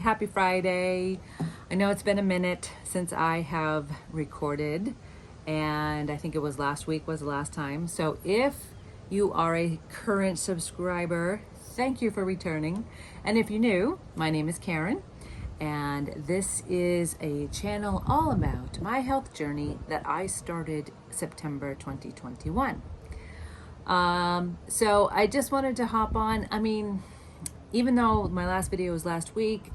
Happy Friday. I know it's been a minute since I have recorded, and I think it was last week was the last time. So if you are a current subscriber, thank you for returning. And if you're new, my name is Karen, and this is a channel all about my health journey that I started September 2021. So I just wanted to hop on. I mean, even though my last video was last week,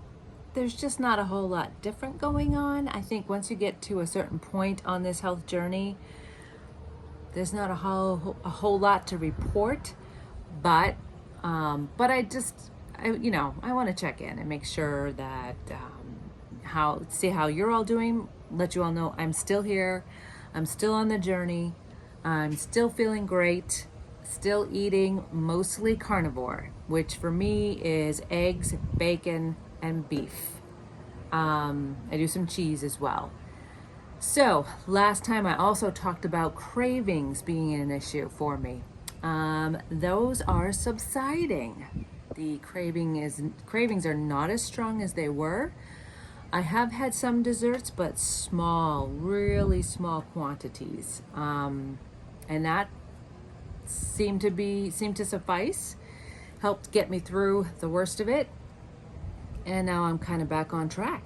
there's just not a whole lot different going on. I think once you get to a certain point on this health journey, there's not a whole lot to report, but I want to check in and make sure that see how you're all doing, let you all know I'm still here, I'm still on the journey, I'm still feeling great, still eating mostly carnivore, which for me is eggs, bacon, and beef. I do some cheese as well. So last time I also talked about cravings being an issue for me. Those are subsiding. The cravings are not as strong as they were. I have had some desserts, but small, really small quantities. And that seemed to suffice, helped get me through the worst of it. And now I'm kind of back on track.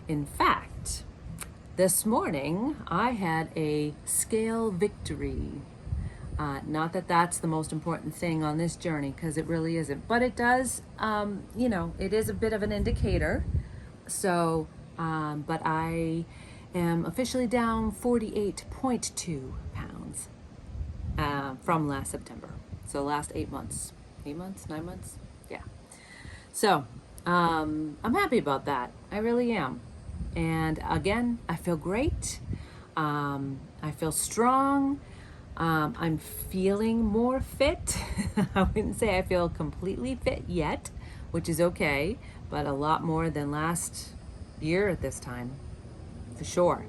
In fact, this morning I had a scale victory. Not that that's the most important thing on this journey, because it really isn't, but it does, it is a bit of an indicator. So, but I am officially down 48.2 pounds from last September. So last 8 months, 9 months. Yeah. So, I'm happy about that. I really am. And again, I feel great. I feel strong. I'm feeling more fit. I wouldn't say I feel completely fit yet, which is okay, but a lot more than last year at this time, for sure.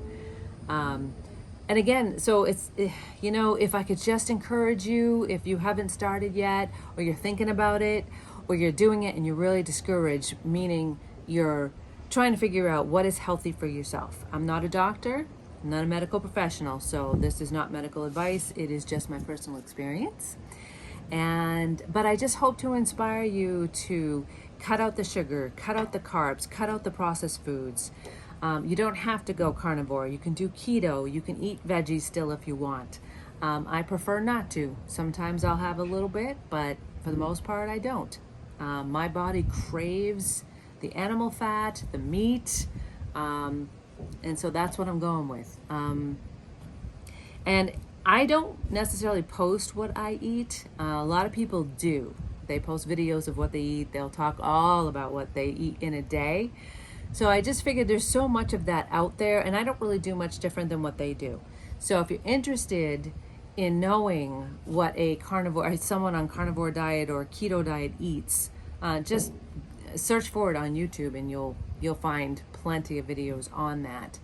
And again, so it's, if I could just encourage you, if you haven't started yet, or you're thinking about it, or you're doing it and you're really discouraged, meaning you're trying to figure out what is healthy for yourself. I'm not a doctor, I'm not a medical professional, so this is not medical advice. It is just my personal experience. But I just hope to inspire you to cut out the sugar, cut out the carbs, cut out the processed foods. You don't have to go carnivore. You can do keto. You can eat veggies still if you want. I prefer not to. Sometimes I'll have a little bit, but for the most part, I don't. My body craves the animal fat, the meat, and so that's what I'm going with. And I don't necessarily post what I eat. A lot of people do. They post videos of what they eat. They'll talk all about what they eat in a day. So I just figured there's so much of that out there, and I don't really do much different than what they do. So if you're interested in knowing what someone on carnivore diet or keto diet eats, just search for it on YouTube, and you'll find plenty of videos on that.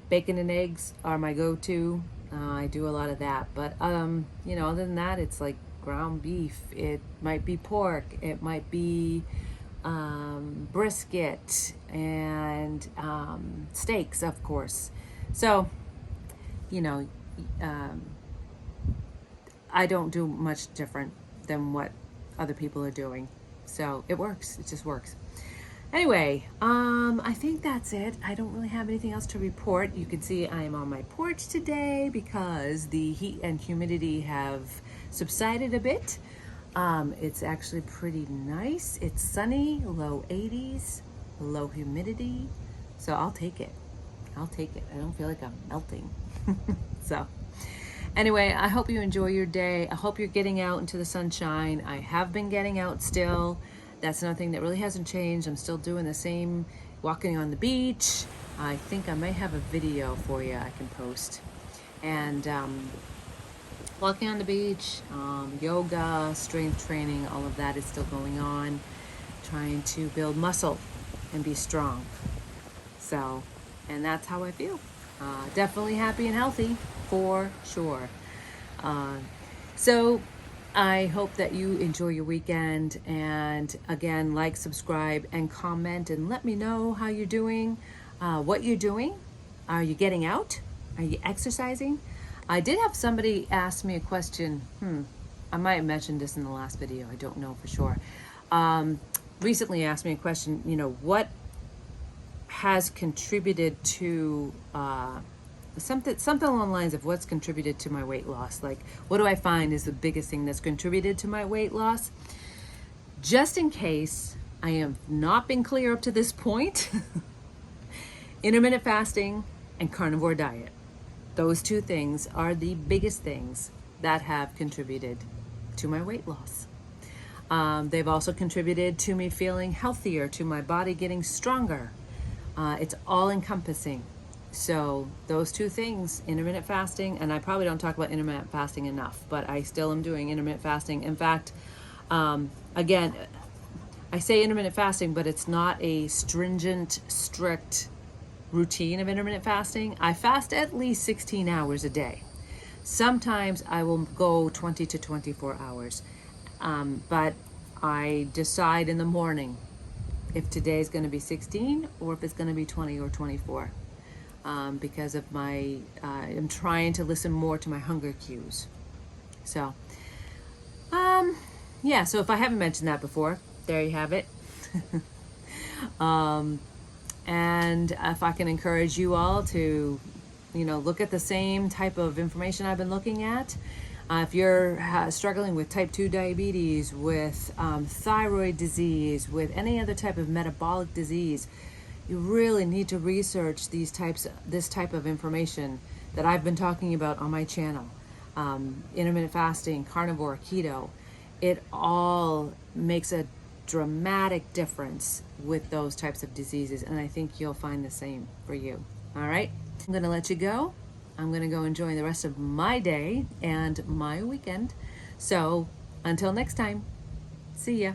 Bacon and eggs are my go-to. I do a lot of that, but other than that, it's like ground beef. It might be pork. It might be brisket and steaks, of course. So, I don't do much different than what other people are doing. So it works. It just works. Anyway, I think that's it. I don't really have anything else to report. You can see I am on my porch today because the heat and humidity have subsided a bit. It's actually pretty nice. It's sunny, low 80s, low humidity. So I'll take it. I don't feel like I'm melting. So anyway, I hope you enjoy your day. I hope you're getting out into the sunshine. I have been getting out still. That's another thing that really hasn't changed. I'm still doing the same, walking on the beach. I think I may have a video for you I can post. And walking on the beach, yoga, strength training, all of that is still going on. Trying to build muscle and be strong. So, and that's how I feel. Definitely happy and healthy, for sure. So I hope that you enjoy your weekend, and again, like, subscribe, and comment, and let me know how you're doing, what you're doing. Are you getting out? Are you exercising? I did have somebody ask me a question. I might have mentioned this in the last video. I don't know for sure. Recently asked me a question, what has contributed to something along the lines of what's contributed to my weight loss. Like, what do I find is the biggest thing that's contributed to my weight loss? Just in case I have not been clear up to this point, intermittent fasting and carnivore diet. Those two things are the biggest things that have contributed to my weight loss. They've also contributed to me feeling healthier, to my body getting stronger. It's all encompassing. So those two things, intermittent fasting, and I probably don't talk about intermittent fasting enough, but I still am doing intermittent fasting. In fact, again, I say intermittent fasting, but it's not a stringent, strict routine of intermittent fasting. I fast at least 16 hours a day. Sometimes I will go 20 to 24 hours, but I decide in the morning if today's going to be 16 or if it's going to be 20 or 24. Because of I'm trying to listen more to my hunger cues. So, yeah, so if I haven't mentioned that before, there you have it. And if I can encourage you all to, look at the same type of information I've been looking at. If you're struggling with type 2 diabetes, with thyroid disease, with any other type of metabolic disease, you really need to research this type of information that I've been talking about on my channel. Intermittent fasting, carnivore, keto, it all makes a dramatic difference with those types of diseases, and I think you'll find the same for you. All right, I'm gonna let you go. I'm gonna go enjoy the rest of my day and my weekend. So until next time, see ya.